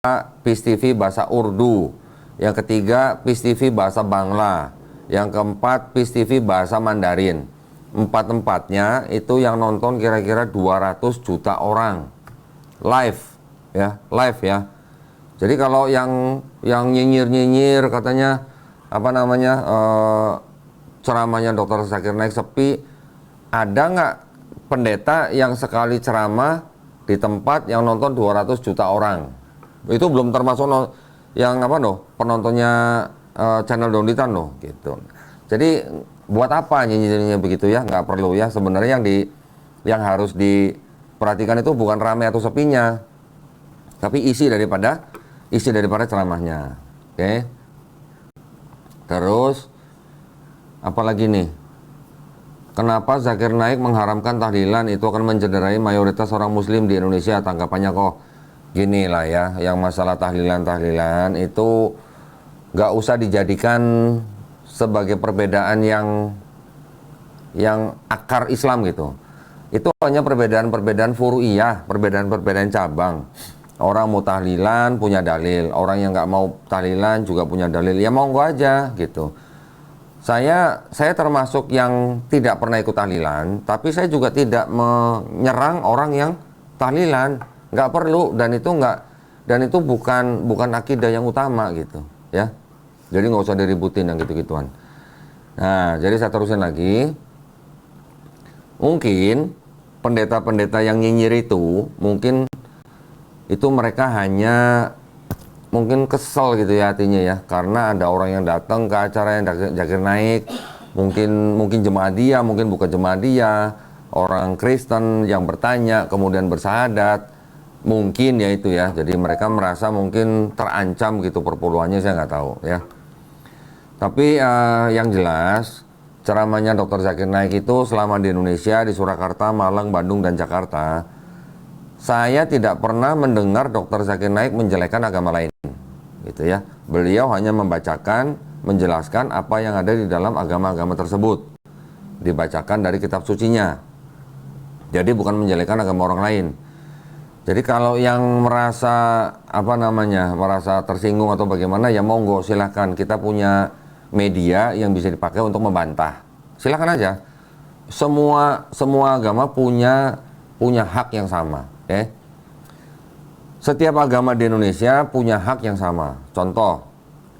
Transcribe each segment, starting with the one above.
PIS TV bahasa Urdu, yang ketiga PIS TV bahasa Bangla, yang keempat PIS TV bahasa Mandarin. Empat-empatnya itu yang nonton kira-kira 200 juta orang live ya. Jadi kalau yang nyinyir katanya apa namanya ceramahnya Dr. Zakir Naik sepi, ada nggak pendeta yang sekali ceramah di tempat yang nonton 200 juta orang? Itu belum termasuk yang penontonnya channel Donditan loh gitu. Jadi buat apa nyinyirnya begitu ya? Nggak perlu ya. Sebenarnya yang harus diperhatikan itu bukan ramai atau sepinya, tapi isi daripada ceramahnya. Oke. Terus apalagi nih? Kenapa Zakir Naik mengharamkan tahlilan itu akan mencederai mayoritas orang muslim di Indonesia? Tanggapannya kok gini lah ya, yang masalah tahlilan itu nggak usah dijadikan sebagai perbedaan yang akar Islam gitu. Itu hanya perbedaan furu'iyah, perbedaan cabang. Orang mau tahlilan punya dalil, orang yang nggak mau tahlilan juga punya dalil. Ya monggo aja gitu. Saya termasuk yang tidak pernah ikut tahlilan, tapi saya juga tidak menyerang orang yang tahlilan. Nggak perlu, dan itu bukan akidah yang utama gitu ya. Jadi nggak usah diributin yang gitu-gituan. Nah, jadi saya terusin lagi. Mungkin pendeta-pendeta yang nyinyir itu mungkin itu mereka hanya mungkin kesel gitu ya hatinya ya, karena ada orang yang datang ke acara yang Zakir Naik, mungkin jemaah dia, mungkin bukan jemaah dia, orang Kristen yang bertanya kemudian bersahadat. Mungkin ya itu ya, jadi mereka merasa mungkin terancam gitu perpuluhannya, saya nggak tahu ya. Tapi yang jelas ceramahnya Dr. Zakir Naik itu selama di Indonesia, di Surakarta, Malang, Bandung, dan Jakarta, saya tidak pernah mendengar Dr. Zakir Naik menjelekkan agama lain gitu ya. Beliau hanya membacakan, menjelaskan apa yang ada di dalam agama-agama tersebut, dibacakan dari kitab sucinya. Jadi bukan menjelekkan agama orang lain. Jadi kalau yang merasa merasa tersinggung atau bagaimana, ya monggo silahkan, kita punya media yang bisa dipakai untuk membantah. Silahkan aja. Semua agama punya hak yang sama, okay? Setiap agama di Indonesia punya hak yang sama. Contoh,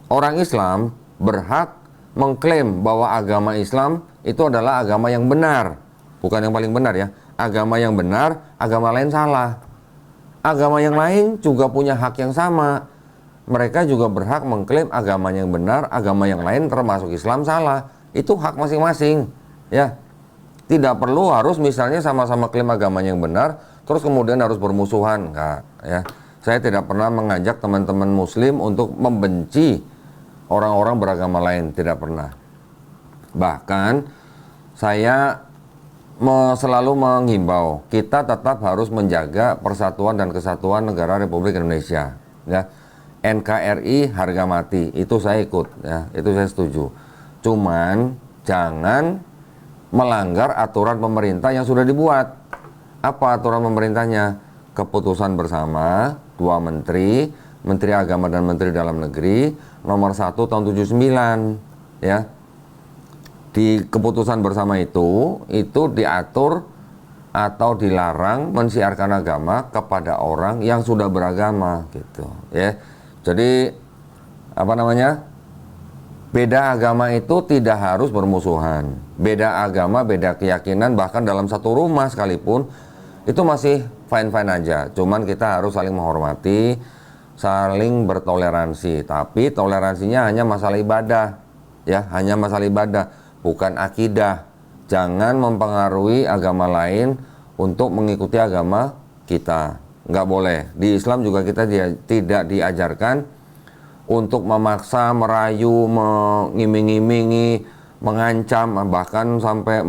orang Islam berhak mengklaim bahwa agama Islam itu adalah agama yang benar, bukan yang paling benar ya. Agama yang benar, agama lain salah. Agama yang lain juga punya hak yang sama. Mereka juga berhak mengklaim agama yang benar, agama yang lain termasuk Islam salah. Itu hak masing-masing ya. Tidak perlu harus misalnya sama-sama klaim agama yang benar terus kemudian harus bermusuhan, enggak ya. Saya tidak pernah mengajak teman-teman muslim untuk membenci orang-orang beragama lain, tidak pernah. Bahkan saya selalu menghimbau kita tetap harus menjaga persatuan dan kesatuan negara Republik Indonesia ya. NKRI harga mati, itu saya ikut ya, itu saya setuju. Cuman jangan melanggar aturan pemerintah yang sudah dibuat. Apa aturan pemerintahnya? Keputusan bersama 2 menteri, Menteri Agama dan Menteri Dalam Negeri nomor 1 tahun 79 ya. Di keputusan bersama itu diatur atau dilarang mensiarkan agama kepada orang yang sudah beragama gitu ya. Jadi beda agama itu tidak harus bermusuhan. Beda agama, beda keyakinan, bahkan dalam satu rumah sekalipun itu masih fine-fine aja. Cuman kita harus saling menghormati, saling bertoleransi. Tapi toleransinya hanya masalah ibadah ya, hanya masalah ibadah, bukan akidah. Jangan mempengaruhi agama lain untuk mengikuti agama kita. Nggak boleh. Di Islam juga kita tidak diajarkan untuk memaksa, merayu, mengiming-imingi, mengancam, bahkan sampai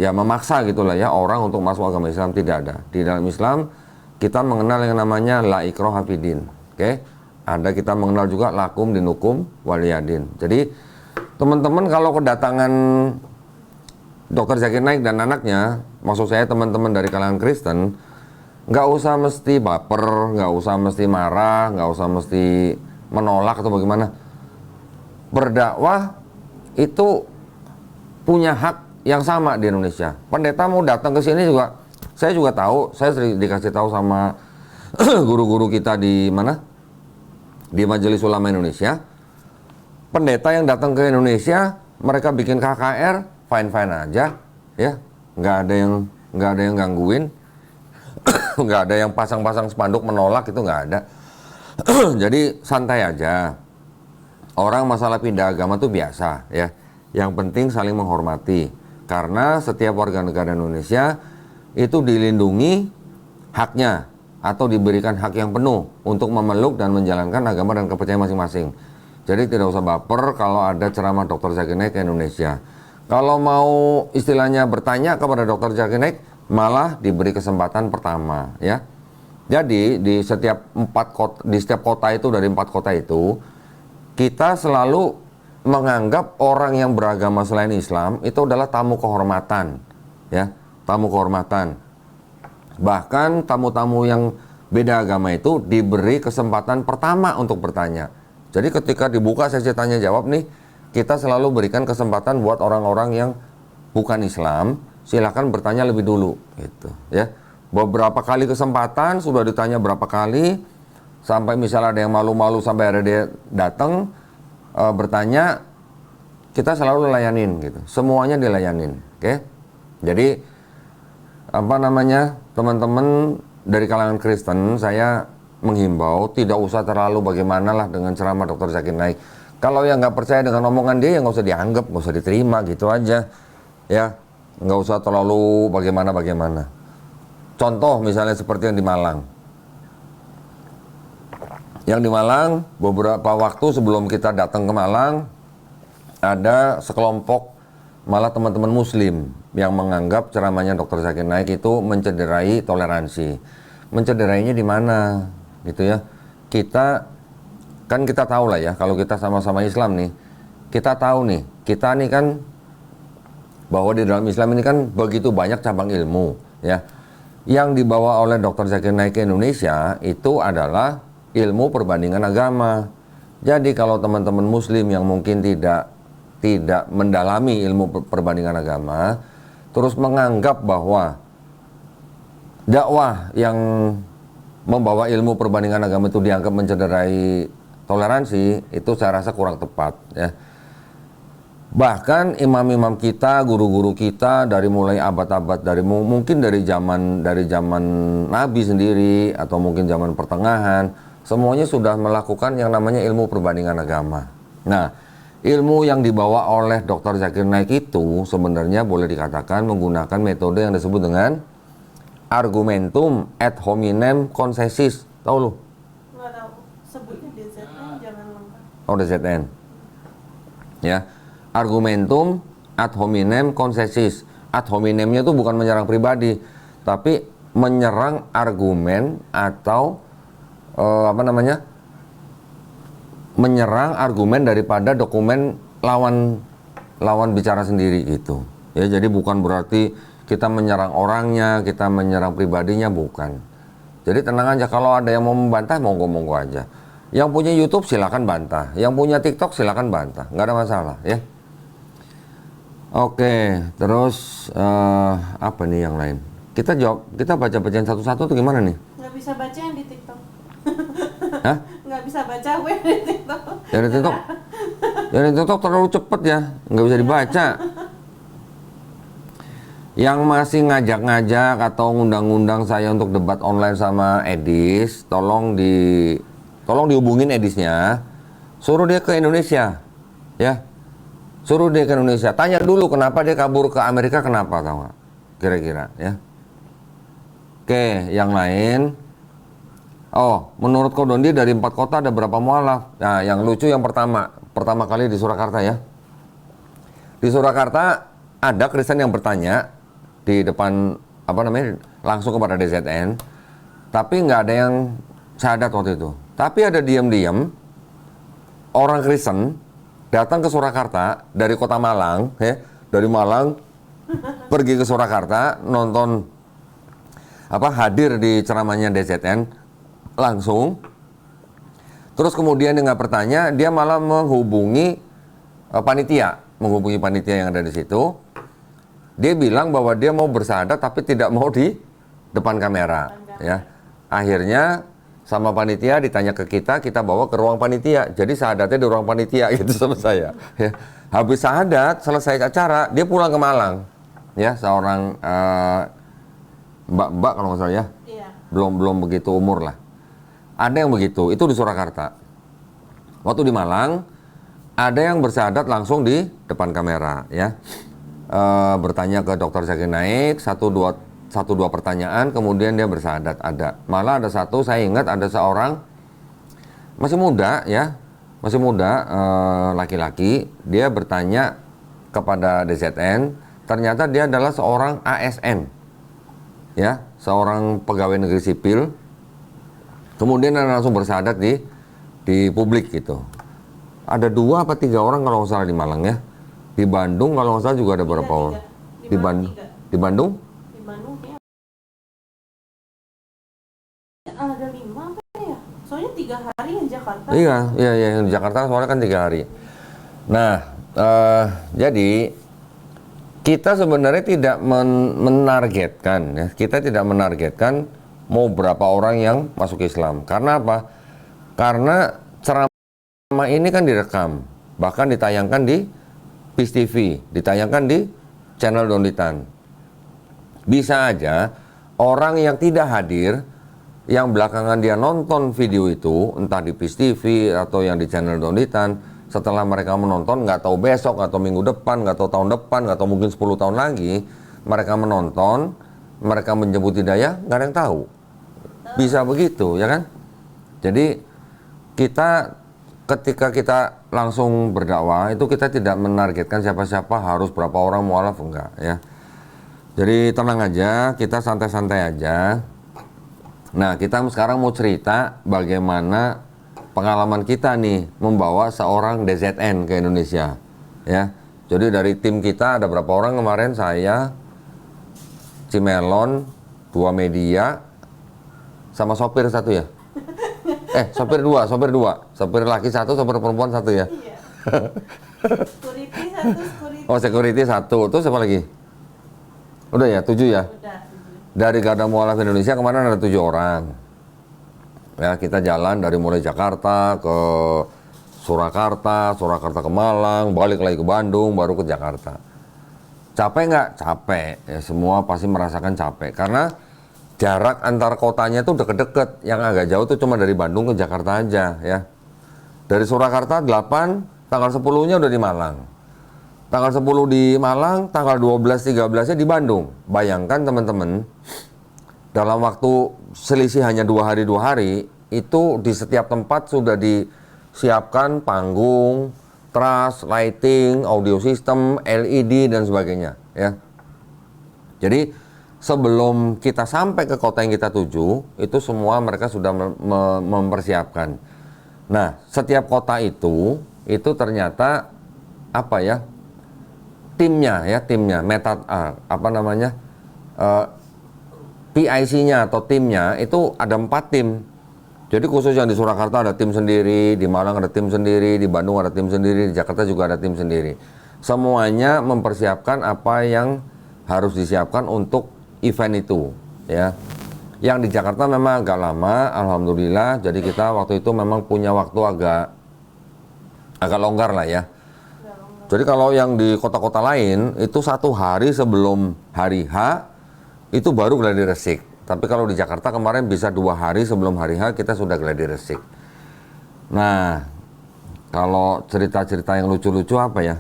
memaksa gitulah ya orang untuk masuk agama Islam. Tidak ada. Di dalam Islam kita mengenal yang namanya la ikraha fiddin. Oke? Ada kita mengenal juga lakum dinukum waliyadin. Jadi teman-teman kalau kedatangan Dr. Zakir Naik dan anaknya, maksud saya teman-teman dari kalangan Kristen, nggak usah mesti baper, nggak usah mesti marah, nggak usah mesti menolak atau bagaimana. Berdakwah itu punya hak yang sama di Indonesia. Pendeta mau datang ke sini juga, saya juga tahu, saya sering dikasih tahu sama guru-guru kita di mana? Di Majelis Ulama Indonesia. Pendeta yang datang ke Indonesia, mereka bikin KKR, fine-fine aja, ya, nggak ada yang gangguin, nggak ada yang pasang-pasang spanduk menolak, itu nggak ada. Jadi santai aja. Orang masalah pindah agama itu biasa, ya. Yang penting saling menghormati, karena setiap warga negara Indonesia itu dilindungi haknya atau diberikan hak yang penuh untuk memeluk dan menjalankan agama dan kepercayaan masing-masing. Jadi tidak usah baper kalau ada ceramah Dr. Zakir Naik ke Indonesia. Kalau mau istilahnya bertanya kepada Dr. Zakir Naik, malah diberi kesempatan pertama, ya. Jadi di setiap kota itu, dari 4 kota itu, kita selalu menganggap orang yang beragama selain Islam itu adalah tamu kehormatan, ya, tamu kehormatan. Bahkan tamu-tamu yang beda agama itu diberi kesempatan pertama untuk bertanya. Jadi ketika dibuka sesi tanya jawab nih, kita selalu berikan kesempatan buat orang-orang yang bukan Islam, silakan bertanya lebih dulu, gitu, ya. Beberapa kali kesempatan sudah ditanya berapa kali, sampai misalnya ada yang malu-malu sampai ada dia datang bertanya, kita selalu layanin, gitu. Semuanya dilayanin, oke? Jadi apa namanya, teman-teman dari kalangan Kristen, saya menghimbau tidak usah terlalu bagaimana lah dengan ceramah Dr. Zakir Naik. Kalau yang nggak percaya dengan omongan dia, ya nggak usah dianggap, nggak usah diterima, gitu aja, ya. Nggak usah terlalu bagaimana. Contoh misalnya seperti yang di Malang. Yang di Malang, beberapa waktu sebelum kita datang ke Malang, ada sekelompok malah teman-teman Muslim yang menganggap ceramahnya Dr. Zakir Naik itu mencederai toleransi. Mencederainya di mana, gitu ya? Kita tahu lah ya, kalau kita sama-sama Islam nih, kita tahu nih, kita nih kan bahwa di dalam Islam ini kan begitu banyak cabang ilmu, ya. Yang dibawa oleh Dr. Zakir Naik ke Indonesia itu adalah ilmu perbandingan agama. Jadi kalau teman-teman Muslim yang mungkin tidak mendalami ilmu perbandingan agama, terus menganggap bahwa dakwah yang membawa ilmu perbandingan agama itu dianggap mencederai toleransi, itu saya rasa kurang tepat, ya. Bahkan imam-imam kita, guru-guru kita dari mulai abad-abad, mungkin dari zaman Nabi sendiri atau mungkin zaman pertengahan, semuanya sudah melakukan yang namanya ilmu perbandingan agama. Nah, ilmu yang dibawa oleh Dr. Zakir Naik itu sebenarnya boleh dikatakan menggunakan metode yang disebut dengan argumentum ad hominem concessis. Tahu lu? Nggak tahu. Sebutnya DZN, jangan lengkap. Oh, DZN. Ya. Argumentum ad hominem concessis. Ad hominemnya itu bukan menyerang pribadi, tapi menyerang argumen atau menyerang argumen daripada dokumen lawan bicara sendiri, gitu. Ya, jadi bukan berarti kita menyerang orangnya, kita menyerang pribadinya, bukan. Jadi tenang aja, kalau ada yang mau membantah, monggo-monggo aja. Yang punya YouTube silakan bantah, yang punya TikTok silakan bantah, nggak ada masalah, ya. Oke, terus apa nih yang lain? Kita baca-bacaan satu-satu tuh gimana nih? Nggak bisa baca yang di TikTok. Hah? Nggak bisa baca gue di TikTok. Yang di TikTok? Yang di TikTok terlalu cepet ya, nggak bisa dibaca. Yang masih ngajak-ngajak atau ngundang-ngundang saya untuk debat online sama Edis, tolong dihubungin Edisnya, suruh dia ke Indonesia, ya. Suruh dia ke Indonesia, tanya dulu kenapa dia kabur ke Amerika, kenapa, tahu nggak? Kira-kira, ya. Oke, yang lain. Oh, menurut Kodondi dari 4 kota ada berapa mualaf? Nah, yang lucu yang pertama kali di Surakarta, ya. Di Surakarta ada Kristen yang bertanya di depan langsung kepada DZN, tapi nggak ada yang syahadat waktu itu. Tapi ada diam-diam orang Kristen datang ke Surakarta dari kota Malang, ya, dari Malang pergi ke Surakarta nonton hadir di ceramahnya DZN langsung. Terus kemudian dia nggak bertanya, dia malah menghubungi panitia yang ada di situ. Dia bilang bahwa dia mau bersyahadat tapi tidak mau di depan kamera, ya. Akhirnya sama panitia ditanya ke kita bawa ke ruang panitia. Jadi syahadatnya di ruang panitia gitu sama saya. Ya. Habis syahadat, selesai acara, dia pulang ke Malang. Ya, seorang mbak-mbak kalau nggak salah ya. Iya. Belum begitu umur lah. Ada yang begitu, itu di Surakarta. Waktu di Malang, ada yang bersyahadat langsung di depan kamera, ya. Bertanya ke Dr. Zakir Naik, satu dua pertanyaan, kemudian dia bersyahadat. Ada. Malah ada satu, saya ingat ada seorang masih muda, ya, laki-laki, dia bertanya kepada DZN, ternyata dia adalah seorang ASN, ya, seorang pegawai negeri sipil. Kemudian dia langsung bersyahadat di publik gitu. Ada 2 apa 3 orang kalau nggak salah di Malang, ya. Di Bandung kalau nggak salah juga ada beberapa orang. Di Bandung. Di Bandung? Di Bandung ya. Ada 5 apa ya? Soalnya 3 hari yang Jakarta. Iya, yang di Jakarta soalnya kan 3 hari. Nah, jadi kita sebenarnya tidak menargetkan, ya. Kita tidak menargetkan mau berapa orang yang masuk Islam. Karena apa? Karena ceramah ini kan direkam, bahkan ditayangkan di PIS TV, ditayangkan di channel Donditan. Bisa aja orang yang tidak hadir, yang belakangan dia nonton video itu, entah di PIS TV atau yang di channel Donditan, setelah mereka menonton, nggak tahu besok atau minggu depan, nggak tahu tahun depan, nggak tahu mungkin 10 tahun lagi, mereka menonton, mereka menjemput hidayah, nggak ada yang tahu. Bisa begitu, ya kan? Jadi kita ketika kita langsung berdakwah itu kita tidak menargetkan siapa-siapa harus berapa orang mualaf, enggak, ya. Jadi tenang aja, kita santai-santai aja. Nah, kita sekarang mau cerita bagaimana pengalaman kita nih membawa seorang DZN ke Indonesia, ya. Jadi dari tim kita ada berapa orang kemarin? Saya, Cimelon, 2 media, sama sopir 1 ya. Sopir dua, sopir laki 1, sopir perempuan 1 ya. Iya. Security 1, security. Oh, security 1, terus siapa lagi? Udah ya, 7 ya. Udah. Dari Garda Mualaf Indonesia kemarin ada 7 orang. Ya, kita jalan dari mulai Jakarta ke Surakarta ke Malang, balik lagi ke Bandung, baru ke Jakarta. Capek nggak? Capek. Ya, semua pasti merasakan capek karena jarak antar kotanya itu deket-deket. Yang agak jauh tuh cuma dari Bandung ke Jakarta aja, ya. Dari Surakarta 8, tanggal 10-nya udah di Malang. Tanggal 10 di Malang, tanggal 12, 13-nya di Bandung. Bayangkan teman-teman, dalam waktu selisih hanya 2 hari, itu di setiap tempat sudah disiapkan panggung, truss, lighting, audio system, LED, dan sebagainya, ya. Jadi sebelum kita sampai ke kota yang kita tuju, itu semua mereka sudah mempersiapkan. Nah, setiap kota itu ternyata apa ya? Timnya, PIC-nya atau timnya itu ada 4 tim. Jadi khusus yang di Surakarta ada tim sendiri, di Malang ada tim sendiri, di Bandung ada tim sendiri, di Jakarta juga ada tim sendiri. Semuanya mempersiapkan apa yang harus disiapkan untuk event itu, ya. Yang di Jakarta memang agak lama, alhamdulillah. Jadi kita waktu itu memang punya waktu agak longgar lah, ya. Jadi kalau yang di kota-kota lain itu 1 hari sebelum hari H itu baru gladi resik. Tapi kalau di Jakarta kemarin bisa 2 hari sebelum hari H kita sudah gladi resik. Nah, kalau cerita-cerita yang lucu-lucu apa ya?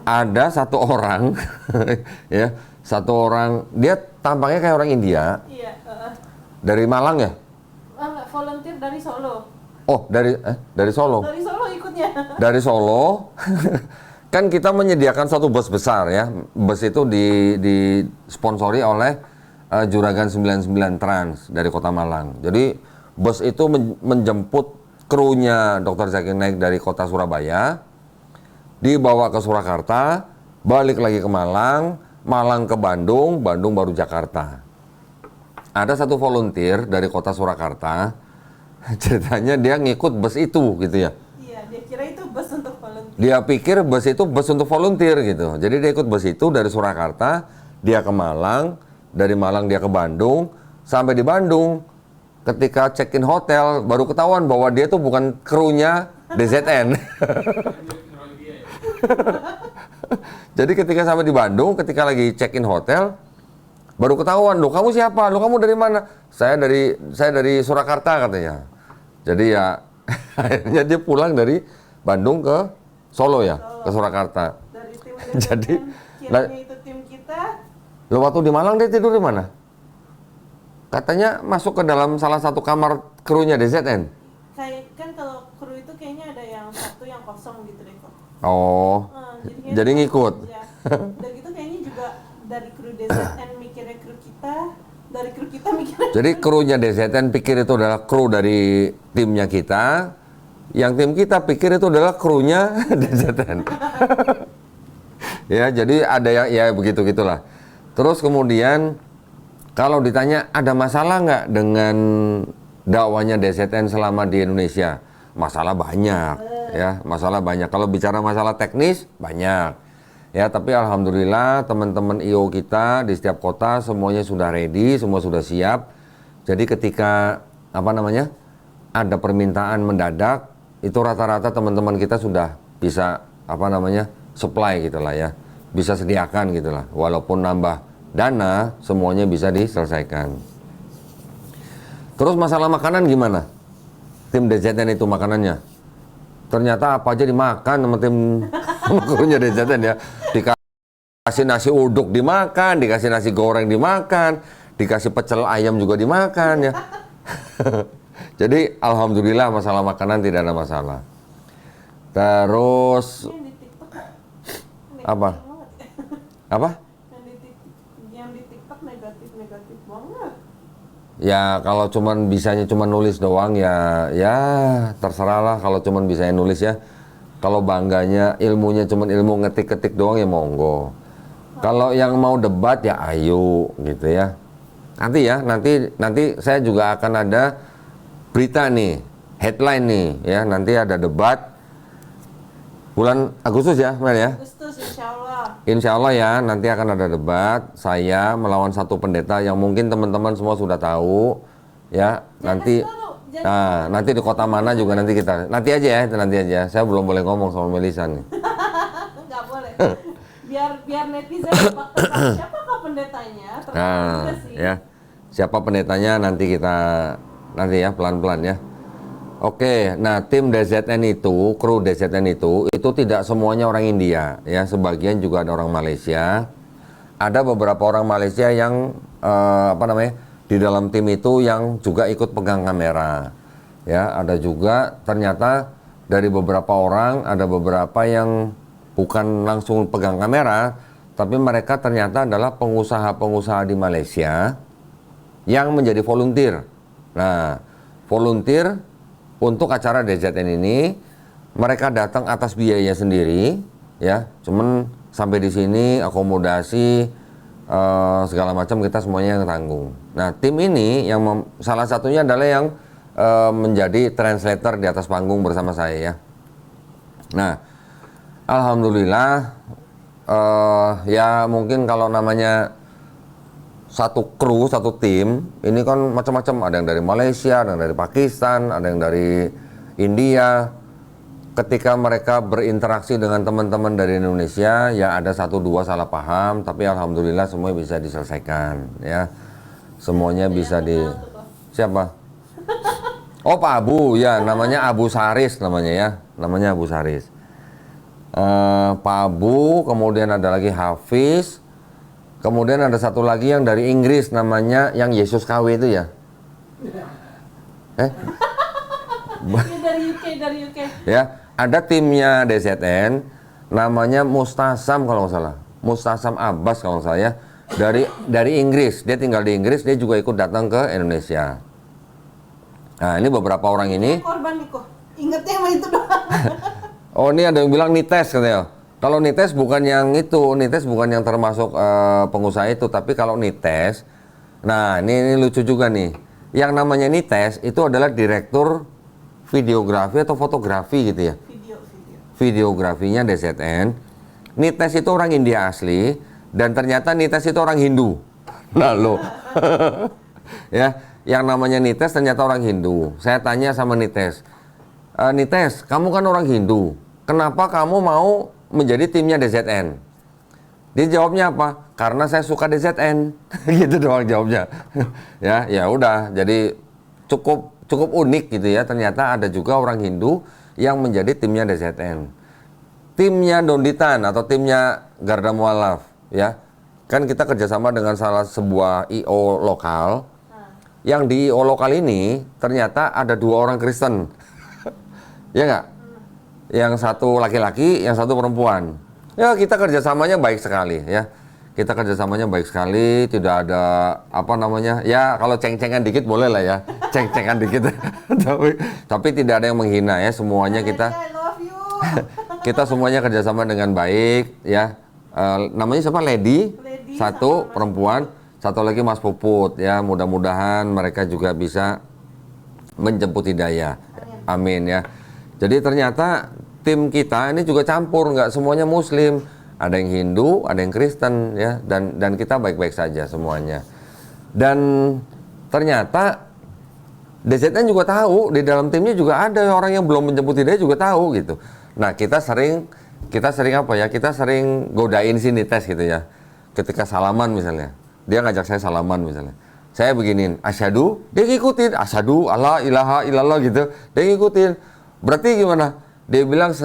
Ada 1 orang, ya. 1 orang, dia tampaknya kayak orang India. Iya. Dari Malang ya? Volunteer dari Solo. Oh, dari Solo. Dari Solo ikutnya. Dari Solo. Kan kita menyediakan satu bus besar, ya. Bus itu disponsori oleh Juragan 99 Trans dari Kota Malang. Jadi bus itu menjemput krunya Dr. Zakir Naik dari kota Surabaya, dibawa ke Surakarta, balik lagi ke Malang, Malang ke Bandung, Bandung baru Jakarta. ada satu volunteer dari kota Surakarta, ceritanya dia ngikut bus itu gitu ya. Iya, dia kira itu bus untuk volunteer. Dia pikir bus itu bus untuk volunteer gitu. Jadi dia ikut bus itu dari Surakarta, dia ke Malang, dari Malang dia ke Bandung, sampai di Bandung, ketika check-in hotel, baru ketahuan bahwa dia tuh bukan krunya DZN. Jadi ketika sampai di Bandung, ketika lagi check-in hotel, baru ketahuan, loh kamu siapa? Loh kamu dari mana? Saya dari Surakarta katanya. Jadi ya akhirnya dia pulang dari Bandung ke Solo ya, ke Surakarta. Dari tim Jadi, kiranya itu tim kita. Lo waktu di Malang dia tidur di mana? Katanya masuk ke dalam salah satu kamar krunya DZN. Kayak kan kalau kru itu kayaknya ada yang satu yang kosong gitu deh kok. Oh, Kayaknya jadi ngikut. Ya. Udah gitu kayaknya juga dari kru DZN mikirnya kru kita, dari kru kita mikirnya. Jadi krunya DZN pikir itu adalah kru dari timnya kita, yang tim kita pikir itu adalah krunya DZN. Ya, jadi ada yang ya begitu gitulah. Terus kemudian kalau ditanya ada masalah nggak dengan dakwanya DZN selama di Indonesia? Masalah banyak, ya, masalah banyak. Kalau bicara masalah teknis banyak, ya. Tapi alhamdulillah teman-teman IO kita di setiap kota semuanya sudah ready, semua sudah siap. Jadi ketika ada permintaan mendadak, itu rata-rata teman-teman kita sudah bisa supply gitulah ya, bisa sediakan gitulah. Walaupun nambah dana, semuanya bisa diselesaikan. Terus masalah makanan gimana? Tim DZN itu makanannya. Ternyata apa aja dimakan sama tim krunya DZN ya. Dikasih nasi uduk dimakan, dikasih nasi goreng dimakan, dikasih pecel ayam juga dimakan ya. Jadi alhamdulillah masalah makanan tidak ada masalah. Terus Yang di TikTok apa? Apa? Yang di TikTok negatif banget. Ya kalau bisanya cuman nulis doang ya terserah lah kalau cuman bisanya nulis ya. Kalau bangganya ilmunya cuman ilmu ngetik-ketik doang ya monggo. Kalau yang mau debat ya ayo gitu ya. Nanti saya juga akan ada berita nih, headline nih ya, nanti ada debat bulan Agustus ya, Mel ya. Agustus insyaallah. Insya Allah ya, nanti akan ada debat saya melawan satu pendeta yang mungkin teman-teman semua sudah tahu ya. Nanti di kota mana juga nanti aja. Saya belum boleh ngomong sama Melisa nih. Nggak boleh. Biar netizen dapat tebak siapakah pendetanya, terkenal juga sih. Ya. Siapa pendetanya nanti ya pelan-pelan ya. Oke, nah tim DZN itu, kru DZN itu tidak semuanya orang India ya, sebagian juga ada orang Malaysia. Ada beberapa orang Malaysia yang di dalam tim itu yang juga ikut pegang kamera. Ya, ada juga ternyata dari beberapa orang ada beberapa yang bukan langsung pegang kamera, tapi mereka ternyata adalah pengusaha-pengusaha di Malaysia yang menjadi volunteer. Nah, volunteer untuk acara DZN ini, mereka datang atas biaya sendiri, ya. Cuman sampai di sini akomodasi segala macam kita semuanya yang tanggung. Nah, tim ini yang salah satunya adalah yang menjadi translator di atas panggung bersama saya ya. Nah, alhamdulillah ya mungkin kalau namanya satu kru, satu tim, ini kan macam-macam, ada yang dari Malaysia, ada yang dari Pakistan, ada yang dari India. Ketika mereka berinteraksi dengan teman-teman dari Indonesia, ya ada 1-2 salah paham, tapi alhamdulillah semuanya bisa diselesaikan, ya. Semuanya bisa Siapa? Oh, Pak Abu, ya, namanya Abu Saris namanya ya, namanya Abu Saris. Pak Abu, kemudian ada lagi Hafiz. Kemudian ada satu lagi yang dari Inggris, namanya yang Yesus KW itu ya. Dari UK. Ya, ada timnya DZN, namanya Mustasam kalau nggak salah. Mustasam Abbas kalau nggak salah ya. Dari Inggris, dia tinggal di Inggris, dia juga ikut datang ke Indonesia. Nah, ini beberapa orang ini. Korban nih kok. Ingetnya sama itu doang. Oh, ini ada yang bilang Nites katanya. Kalau Nites bukan yang itu, Nites bukan yang termasuk pengusaha itu, tapi kalau Nites Nah, ini lucu juga nih. Yang namanya Nites itu adalah direktur videografi atau fotografi gitu ya. Video. Videografinya DZN. Nites itu orang India asli dan ternyata Nites itu orang Hindu. Nah, lo. Ya, yang namanya Nites ternyata orang Hindu. Saya tanya sama Nites. Nites, kamu kan orang Hindu. Kenapa kamu mau menjadi timnya DZN? Dia jawabnya apa? Karena saya suka DZN. Gitu doang jawabnya. Ya udah. Jadi cukup unik gitu ya. Ternyata ada juga orang Hindu yang menjadi timnya DZN. Timnya Donditan atau timnya Garda Mualaf, ya. Kan kita kerjasama dengan salah sebuah IO lokal. Yang di IO lokal ini ternyata ada 2 orang Kristen. Ya nggak? Yang satu laki-laki, yang satu perempuan. Ya, kita kerjasamanya baik sekali ya. Kita kerjasamanya baik sekali, tidak ada apa namanya, ya kalau ceng-cengan dikit boleh lah ya, ceng-cengan dikit. tapi tidak ada yang menghina ya, semuanya kita I love you. kita semuanya kerjasama dengan baik ya. Namanya siapa? Lady, satu perempuan, satu lagi Mas Puput ya. Mudah-mudahan mereka juga bisa menjemput hidayah. Amin ya. Jadi ternyata tim kita ini juga campur, nggak semuanya Muslim. Ada yang Hindu, ada yang Kristen ya, dan kita baik-baik saja semuanya. Dan ternyata DZN juga tahu di dalam timnya juga ada orang yang belum menjemput hidayah juga tahu gitu. Nah, kita sering apa ya? Kita sering godain si Nites gitu ya. Ketika salaman misalnya, dia ngajak saya salaman misalnya. Saya beginin, asyhadu, dia ngikutin, asyhadu alla ilaha illallah gitu. Dia ngikutin. Berarti gimana? Dia bilang,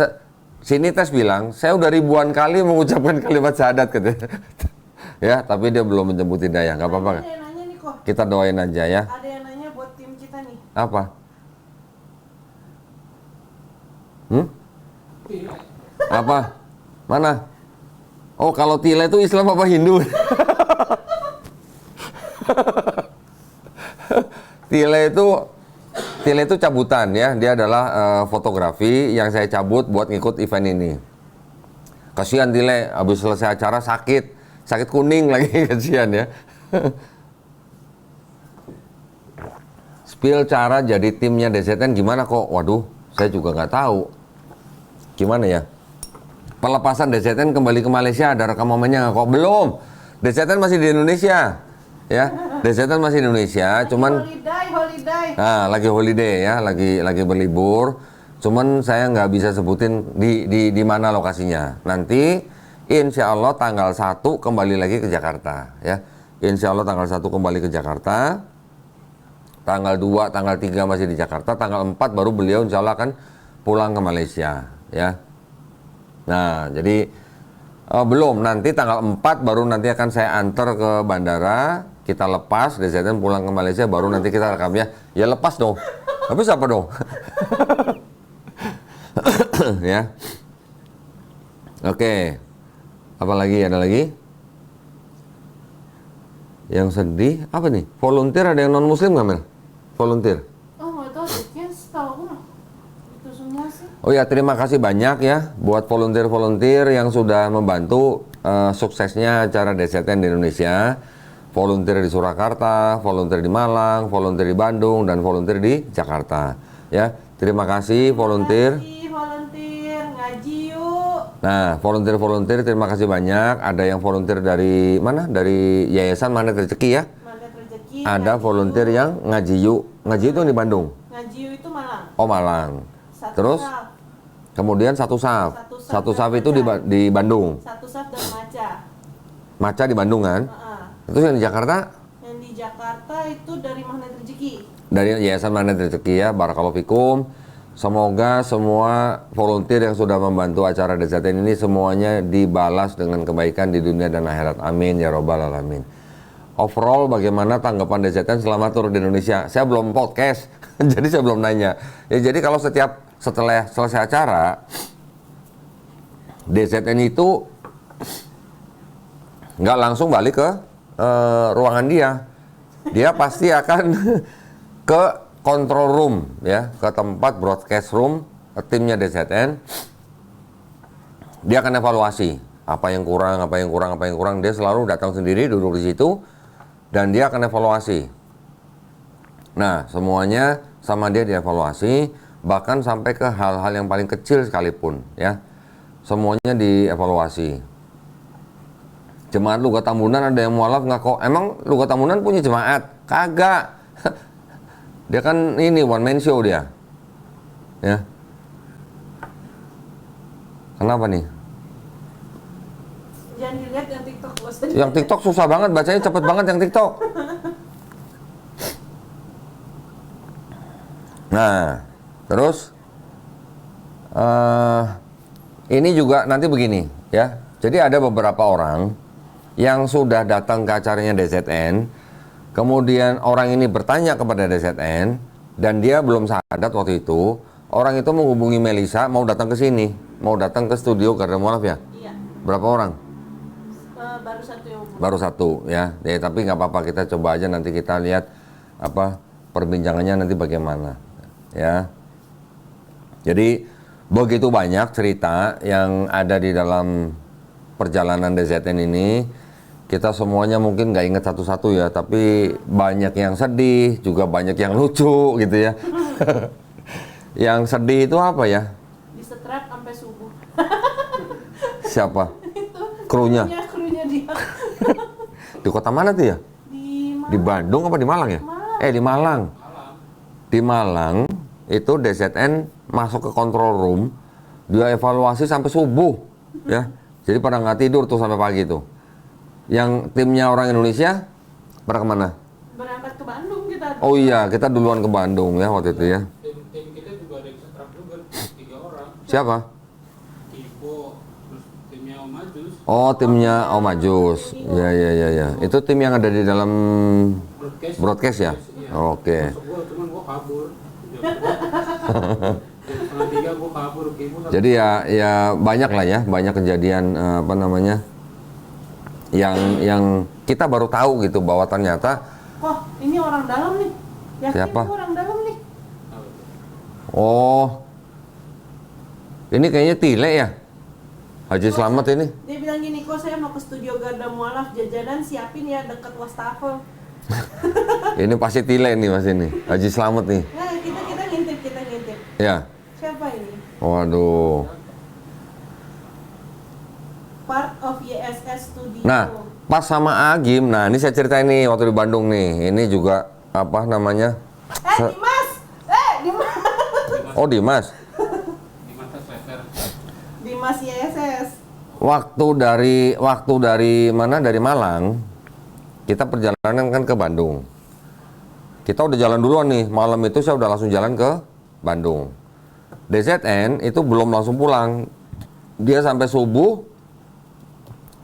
si Nites bilang, saya udah ribuan kali mengucapkan kalimat syahadat gitu. Ya, tapi dia belum menjemput hidayah, nggak apa-apa. Ada yang nanya nih kok. Kita doain aja ya. Ada yang nanya buat tim kita nih. Apa? Apa? Mana? Oh, kalau Tile itu Islam apa Hindu? Tile itu cabutan ya, dia adalah fotografi yang saya cabut buat ngikut event ini. Kasihan Tile, habis selesai acara sakit kuning lagi, kasihan ya. Spill cara jadi timnya DZN gimana kok? Waduh, saya juga nggak tahu. Gimana ya? Pelepasan DZN kembali ke Malaysia, ada rekamannya nggak kok? Belum. DZN masih di Indonesia. Ya, DZN masih di Indonesia, cuman holiday. nah, lagi holiday ya, lagi berlibur. Cuman saya nggak bisa sebutin di mana lokasinya. Nanti insya Allah tanggal 1 kembali lagi ke Jakarta ya. Insya Allah tanggal 1 kembali ke Jakarta. Tanggal 2, tanggal 3 masih di Jakarta, tanggal 4 baru beliau insya Allah akan pulang ke Malaysia ya. Nah, jadi belum, nanti tanggal 4 baru nanti akan saya antar ke bandara. Kita lepas, DZN pulang ke Malaysia, baru nanti kita rekam ya. Ya lepas dong. Habis apa dong? Ya. Oke. Apa lagi? Ada lagi? Yang sedih apa nih? Volunteer ada yang non muslim nggak, Mel? Volunteer. Oh, nggak tahu deh. Kayaknya setahu aku mah itu semua sih. Oh ya, terima kasih banyak ya buat volunteer-volunteer yang sudah membantu suksesnya acara DZN di Indonesia. Volunteer di Surakarta, volunteer di Malang, volunteer di Bandung, dan volunteer di Jakarta. Ya, terima kasih volunteer. Volunteer ngaji yuk. Nah, volunteer terima kasih banyak. Ada yang volunteer dari mana? Dari Yayasan Magnet Rezeki ya. Magnet Rezeki. Ada volunteer yang ngaji yuk. Ngaji itu di Bandung. Ngaji yuk itu Malang. Oh, Malang. Terus kemudian satu saf itu di Bandung. Satu saf dan Maca. Maca di Bandung kan? Terus yang di Jakarta? Yang di Jakarta itu dari Magnet Rezeki. Dari Yayasan Magnet Rezeki ya, barakallahu fikum. Semoga semua volunteer yang sudah membantu acara DZN ini semuanya dibalas dengan kebaikan di dunia dan akhirat. Amin ya robbal alamin. Overall bagaimana tanggapan DZN selama tur di Indonesia? Saya belum podcast, jadi saya belum nanya. Ya jadi kalau setelah selesai acara, DZN itu nggak langsung balik ke ruangan dia pasti akan ke control room ya, ke tempat broadcast room timnya DZN. Dia akan evaluasi apa yang kurang, dia selalu datang sendiri, duduk di situ, dan dia akan evaluasi. Nah, semuanya sama dia dievaluasi, bahkan sampai ke hal-hal yang paling kecil sekalipun, ya. Semuanya dievaluasi. Jemaat Lugat Tambunan ada yang mualaf nggak kok? Emang Lugat Tambunan punya jemaat? Kagak. Dia kan ini one man show dia, ya. Kenapa nih? Jangan dilihat yang TikTok bos. Yang TikTok susah banget bacanya, cepet banget yang TikTok. Nah, terus ini juga nanti begini, ya. Jadi ada beberapa orang yang sudah datang ke acaranya DZN, kemudian orang ini bertanya kepada DZN dan dia belum sadar waktu itu. Orang itu menghubungi Melisa mau datang ke sini, mau datang ke studio Garda Mualaf ya. Iya. Berapa orang? Baru satu yang Baru satu ya. Tapi nggak apa-apa, kita coba aja nanti kita lihat apa perbincangannya nanti bagaimana ya. Jadi begitu banyak cerita yang ada di dalam perjalanan DZN ini. Kita semuanya mungkin nggak ingat satu-satu ya, tapi banyak yang sedih, juga banyak yang lucu gitu ya. Yang sedih itu apa ya? di strap sampai subuh. Siapa? Krunya? Krunya dia. Di kota mana tuh ya? Di Bandung apa di Malang ya? Di Malang. Di Malang itu DZN masuk ke control room, dia evaluasi sampai subuh, ya. Jadi pada nggak tidur tuh sampai pagi tuh. Yang timnya orang Indonesia pada kemana? Berangkat ke Bandung kita. Oh iya, kita duluan ke Bandung ya waktu itu ya. Tim kita juga ada yang setrap juga, 3 orang. Siapa? Ipo, terus timnya Om Majus. Oh, timnya Om Ajus. Ya. Itu tim yang ada di dalam broadcast ya? Iya. Oke. Masuk gua, cuman gua kabur. Jam 2:30 gua kabur ke ibu. Jadi ya banyak lah ya, banyak kejadian apa namanya yang kita baru tahu gitu bahwa ternyata Wah, ini orang dalam nih. Yakin Siapa? ini orang dalam nih. oh ini kayaknya Tile ya, Haji Slamet ini. Dia bilang gini, kok saya mau ke studio Garda Mualaf, jajanan siapin ya deket wastafel. Ini pasti Tile nih mas ini, Haji Slamet nih. Nah, kita ngintip. Ya, Siapa ini? waduh. Part of YSS Studio. Nah, pas sama Agim, nah ini saya ceritain nih waktu di Bandung nih. Ini juga apa namanya? Dimas! Dimas! Oh Dimas. Di mata Sleter. Dimas YSS. Waktu dari mana? Dari Malang. Kita perjalanan kan ke Bandung. Kita udah jalan duluan nih. Malam itu saya udah langsung jalan ke Bandung. DZN itu belum langsung pulang. Dia sampai subuh.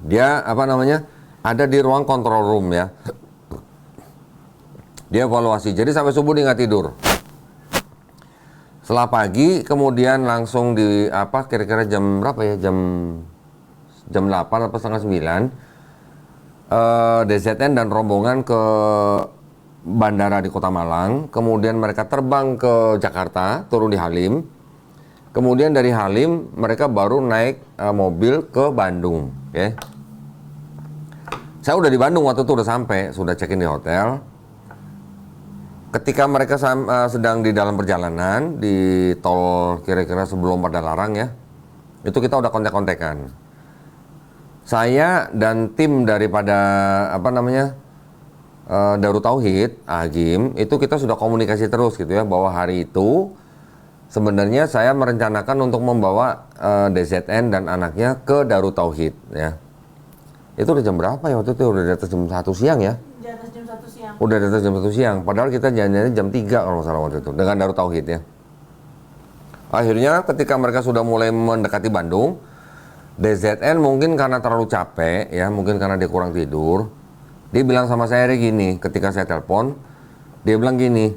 Dia apa namanya? Ada di ruang control room ya. Dia evaluasi. Jadi sampai subuh dia nggak tidur. Setelah pagi kemudian langsung di apa kira-kira jam berapa ya? Jam 8 atau setengah 9. DZN dan rombongan ke bandara di Kota Malang. Kemudian mereka terbang ke Jakarta, turun di Halim. Kemudian dari Halim mereka baru naik mobil ke Bandung. Okay. Saya udah di Bandung waktu itu, udah sampai, sudah check-in di hotel. Ketika mereka sedang di dalam perjalanan di tol kira-kira sebelum Padalarang ya, itu kita udah kontak-kontakan. Saya dan tim daripada apa namanya Darut Tauhid, Agim, itu kita sudah komunikasi terus gitu ya, bahwa hari itu sebenarnya saya merencanakan untuk membawa DZN dan anaknya ke Darut Tauhid ya. Itu udah jam berapa ya waktu itu? Udah di atas jam 1 siang ya? Di atas jam 1 siang. Udah di atas jam 1 siang. Padahal kita janjiannya jam 3 kalau nggak salah waktu itu. Dengan Darut Tauhid ya. Akhirnya ketika mereka sudah mulai mendekati Bandung, DZN mungkin karena terlalu capek ya, mungkin karena dia kurang tidur. Dia bilang sama saya gini, ketika saya telepon, dia bilang gini,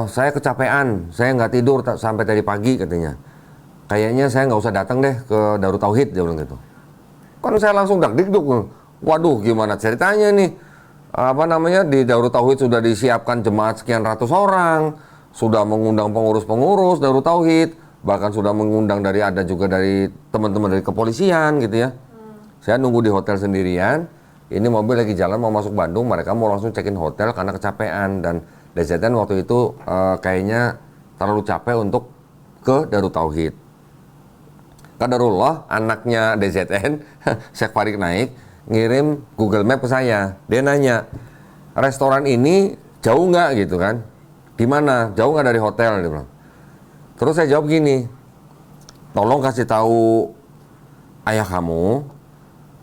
saya kecapean, saya nggak tidur sampai tadi pagi katanya. Kayaknya saya nggak usah datang deh ke Darut Tauhid, dia bilang gitu. Kan saya langsung dak-dikduk, waduh gimana ceritanya nih, apa namanya di Darut Tauhid sudah disiapkan jemaat sekian ratus orang, sudah mengundang pengurus-pengurus Darut Tauhid, bahkan sudah mengundang ada juga dari teman-teman dari kepolisian gitu ya. Saya nunggu di hotel sendirian, ini mobil lagi jalan mau masuk Bandung, mereka mau langsung check-in hotel karena kecapean, dan DZN waktu itu kayaknya terlalu capek untuk ke Darut Tauhid. Qadarullah, anaknya DZN, Syekh Farid Naik, ngirim Google Map ke saya. Dia nanya, restoran ini jauh nggak gitu kan? Di mana? Jauh nggak dari hotel? Dia bilang. Terus saya jawab gini, tolong kasih tahu ayah kamu,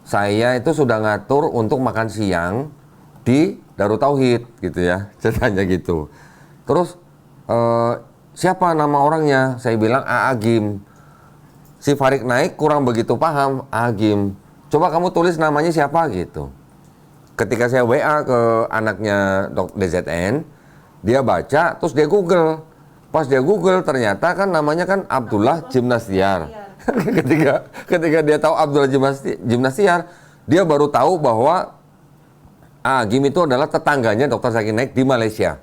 saya itu sudah ngatur untuk makan siang di Darut Tauhid gitu ya, ceritanya gitu. Terus siapa nama orangnya? Saya bilang Agim. Si Farid Naik kurang begitu paham, Agim. Coba kamu tulis namanya siapa gitu. Ketika saya WA ke anaknya DZN, dia baca, terus dia Google. Pas dia Google, ternyata kan namanya kan Abdullah Jimnastiar. ketika dia tahu Abdullah Jimnastiar, dia baru tahu bahwa Agim itu adalah tetangganya Dr. Zakir Naik di Malaysia.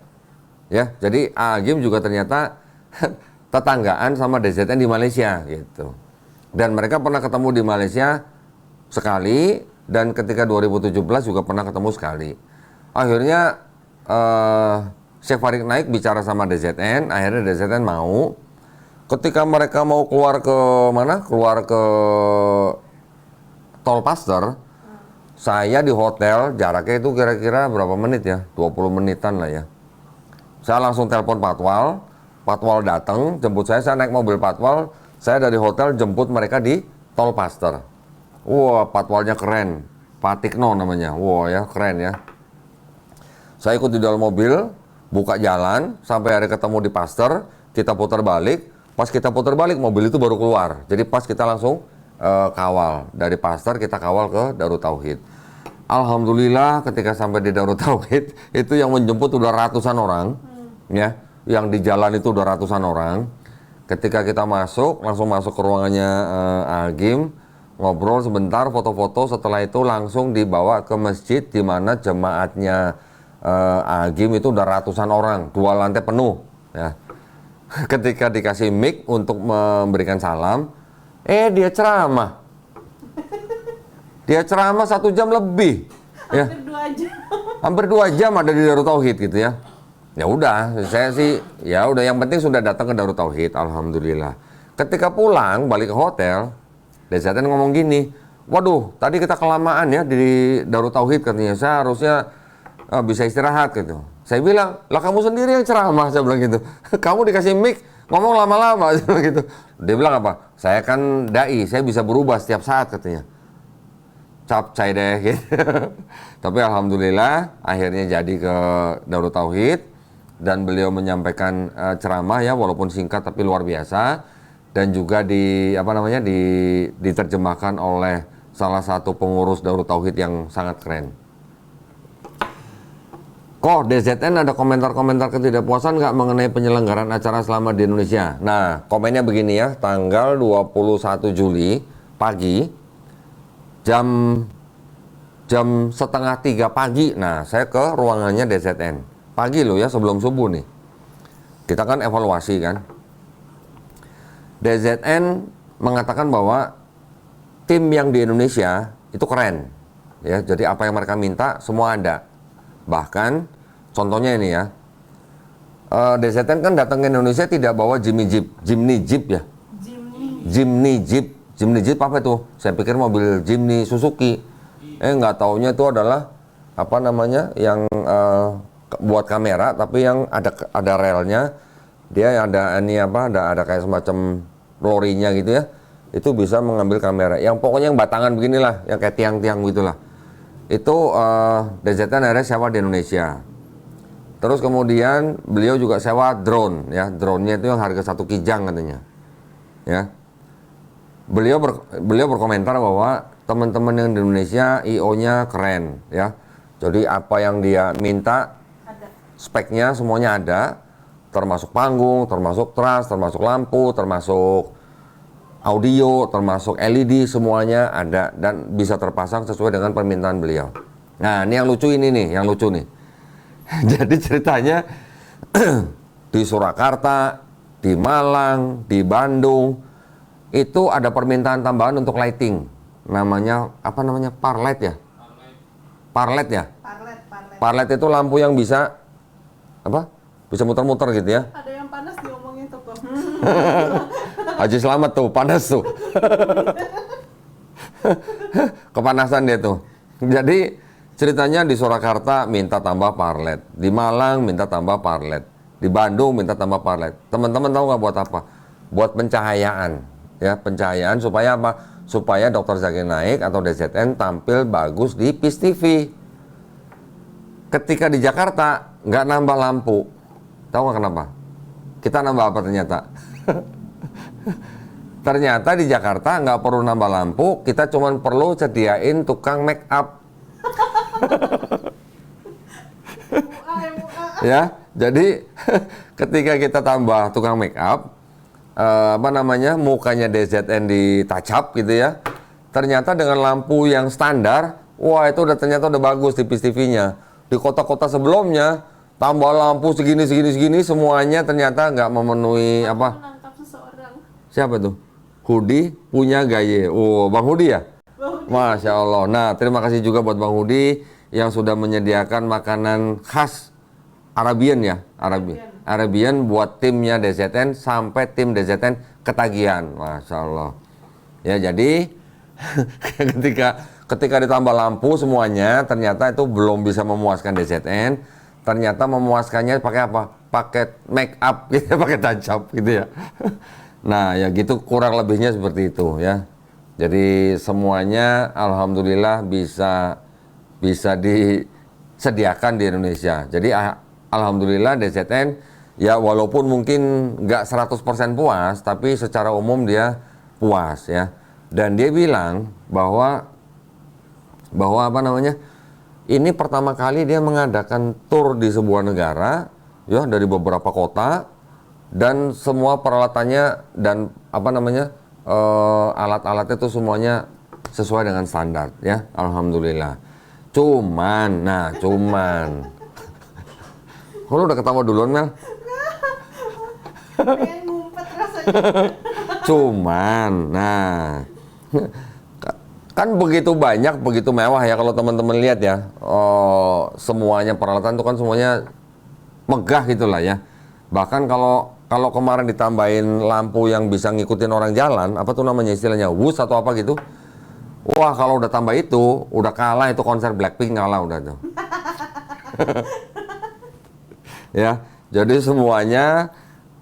Ya, jadi Agim juga ternyata tetanggaan sama DZN di Malaysia gitu. Dan mereka pernah ketemu di Malaysia sekali, dan ketika 2017 juga pernah ketemu sekali. Akhirnya Syekh Farid Naik bicara sama DZN, akhirnya DZN mau. Ketika mereka mau keluar ke mana? Keluar ke Tol Paster, saya di hotel, jaraknya itu kira-kira berapa menit ya? 20 menitan lah ya. Saya langsung telepon Patwal, Patwal datang, jemput saya naik mobil Patwal, saya dari hotel jemput mereka di Tol Paster. Wah, Patwalnya keren, Pak Tikno namanya. Wah ya, keren ya. Saya ikut di dalam mobil, buka jalan, sampai hari ketemu di Paster, kita putar balik. Pas kita putar balik, mobil itu baru keluar. Jadi pas kita langsung kawal. Dari Paster kita kawal ke Darut Tauhid. Alhamdulillah ketika sampai di Darut Tauhid, itu yang menjemput udah ratusan orang. Ya, yang di jalan itu udah ratusan orang. Ketika kita masuk, langsung masuk ke ruangannya Agim, ngobrol sebentar, foto-foto, setelah itu langsung dibawa ke masjid di mana jemaatnya Agim itu udah ratusan orang, 2 lantai penuh ya. Ketika dikasih mic untuk memberikan salam, dia ceramah. Dia ceramah 1 jam lebih ya. Hampir 2 jam ada di Darut Tauhid gitu ya. Ya udah, saya sih ya udah, yang penting sudah datang ke Darut Tauhid, alhamdulillah. Ketika pulang balik ke hotel, DZN ngomong gini, waduh tadi kita kelamaan ya di Darut Tauhid katanya, saya harusnya bisa istirahat gitu. Saya bilang, lah kamu sendiri yang ceramah, saya bilang gitu. Kamu dikasih mic ngomong lama-lama, saya bilang gitu. Dia bilang apa? Saya kan dai, saya bisa berubah setiap saat katanya. Capcay deh gitu. Tapi alhamdulillah akhirnya jadi ke Darut Tauhid. Dan beliau menyampaikan ceramah ya, walaupun singkat tapi luar biasa, dan juga diterjemahkan oleh salah satu pengurus Darut Tauhid yang sangat keren. Kok DZN ada komentar-komentar ketidakpuasan nggak mengenai penyelenggaraan acara selama di Indonesia? Nah, komennya begini ya, tanggal 21 Juli pagi jam 2:30 pagi. Nah, saya ke ruangannya DZN. Pagi loh ya, sebelum subuh nih. Kita kan evaluasi kan. DZN mengatakan bahwa tim yang di Indonesia itu keren. Ya, jadi apa yang mereka minta semua ada. Bahkan contohnya ini ya. DZN kan datang ke Indonesia tidak bawa Jimny Jeep ya. Jimny Jeep apa itu? Saya pikir mobil Jimny Suzuki. Nggak taunya itu adalah apa namanya yang buat kamera, tapi yang ada relnya, dia ada ada kayak semacam lorinya gitu ya, itu bisa mengambil kamera. Yang pokoknya yang batangan beginilah, yang kayak tiang-tiang gitulah. Itu DZN akhirnya sewa di Indonesia. Terus kemudian beliau juga sewa drone ya, drone-nya itu yang harga 1 kijang katanya. Ya. Beliau berkomentar bahwa teman-teman yang di Indonesia IO-nya keren ya. Jadi apa yang dia minta speknya semuanya ada, termasuk panggung, termasuk trust, termasuk lampu, termasuk audio, termasuk LED, semuanya ada dan bisa terpasang sesuai dengan permintaan beliau. Nah, ini yang lucu nih. Jadi ceritanya di Surakarta, di Malang, di Bandung itu ada permintaan tambahan untuk lighting. Namanya apa namanya? Parlight ya? parlet ya. Parlet. Parlet itu lampu yang bisa apa? Bisa muter-muter gitu ya. Ada yang panas diomongin tuh. Haji Slamet tuh panas tuh. Kepanasan dia tuh. Jadi ceritanya di Surakarta minta tambah parlet, di Malang minta tambah parlet, di Bandung minta tambah parlet. Teman-teman tahu nggak buat apa? Buat pencahayaan, ya pencahayaan supaya apa? Supaya Dr. Zakir Naik atau DZN tampil bagus di PIS TV. Ketika di Jakarta nggak nambah lampu, tahu nggak kenapa? Kita nambah apa ternyata? Ternyata di Jakarta nggak perlu nambah lampu, kita cuma perlu sediain tukang make up. Ya, jadi ketika kita tambah tukang make up, mukanya DZN di touch up gitu ya. Ternyata dengan lampu yang standar, wah itu ternyata udah bagus di PIS TV-nya. Di kota-kota sebelumnya tambah lampu segini semuanya ternyata nggak memenuhi apa? Menangkap seseorang. Siapa tuh? Hudi punya gaya. Oh, Bang Hudi ya? Masya Allah. Nah, terima kasih juga buat Bang Hudi yang sudah menyediakan makanan khas Arabian ya, Arabian buat timnya DZN sampai tim DZN ketagihan. Masya Allah. Ya, jadi ketika ditambah lampu semuanya ternyata itu belum bisa memuaskan DZN. Ternyata memuaskannya pakai apa? Pakai make up gitu, pakai touch up gitu ya. Nah, ya gitu kurang lebihnya seperti itu ya. Jadi semuanya alhamdulillah bisa disediakan di Indonesia. Jadi alhamdulillah DZN ya walaupun mungkin nggak 100% puas, tapi secara umum dia puas ya. Dan dia bilang bahwa apa namanya? Ini pertama kali dia mengadakan tur di sebuah negara ya dari beberapa kota dan semua peralatannya dan apa namanya? Alat-alatnya itu semuanya sesuai dengan standar ya, alhamdulillah. Cuman kalau udah ketawa duluan Mel. Pengen ngumpet rasanya. Cuman, kan begitu banyak, begitu mewah ya kalau teman-teman lihat ya. Semuanya peralatan itu kan semuanya megah gitulah ya. Bahkan kalau kemarin ditambahin lampu yang bisa ngikutin orang jalan, apa tuh namanya istilahnya, wus atau apa gitu. Wah, kalau udah tambah itu, udah kalah itu konser Blackpink, kalah udah tuh. Ya, jadi semuanya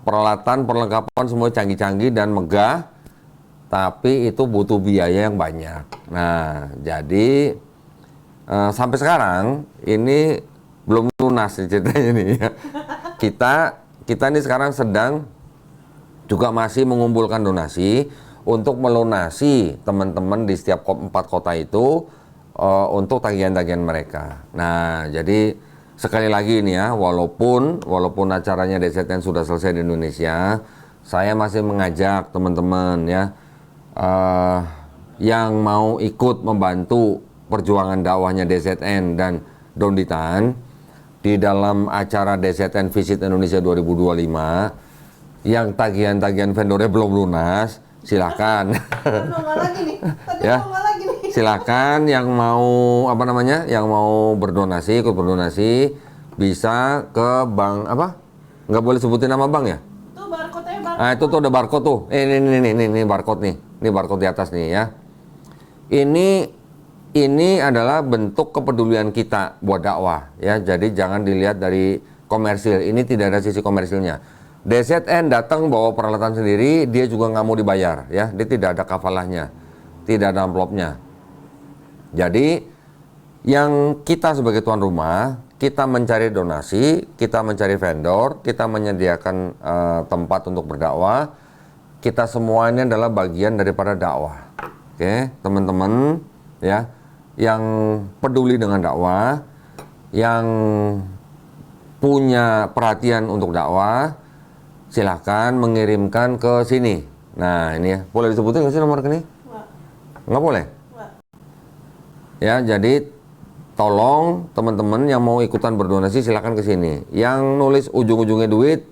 peralatan, perlengkapan semua canggih-canggih dan megah, tapi itu butuh biaya yang banyak. Nah, jadi sampai sekarang ini belum lunas ceritanya nih ya. Kita ini sekarang sedang juga masih mengumpulkan donasi untuk melunasi teman-teman di setiap 4 kota itu untuk tagihan-tagihan mereka. Nah, jadi sekali lagi ini ya, walaupun acaranya DZN sudah selesai di Indonesia, saya masih mengajak teman-teman ya yang mau ikut membantu perjuangan dakwahnya DZN dan Donditan di dalam acara DZN Visit Indonesia 2025 yang tagihan-tagihan vendornya belum lunas, silakan. Ya, silakan yang mau yang mau berdonasi, ikut berdonasi bisa ke bank apa? Nggak boleh sebutin nama bank ya? Tuh barcode-nya barcode. Nah, itu tuh ada barcode tuh. Ini barcode nih. Ini barcode di atas nih ya. Ini adalah bentuk kepedulian kita buat dakwah ya. Jadi jangan dilihat dari komersil. Ini tidak ada sisi komersilnya. DZN datang bawa peralatan sendiri, dia juga nggak mau dibayar ya. Dia tidak ada kafalahnya, tidak ada amplopnya. Jadi yang kita sebagai tuan rumah, kita mencari donasi, kita mencari vendor, kita menyediakan tempat untuk berdakwah. Kita semua ini adalah bagian daripada dakwah. Oke, teman-teman ya, yang peduli dengan dakwah, yang punya perhatian untuk dakwah, silahkan mengirimkan ke sini. Nah ini ya, boleh disebutin nggak sih nomor ini? Nggak boleh? Ya, jadi tolong teman-teman yang mau ikutan berdonasi silahkan ke sini. Yang nulis ujung-ujungnya duit,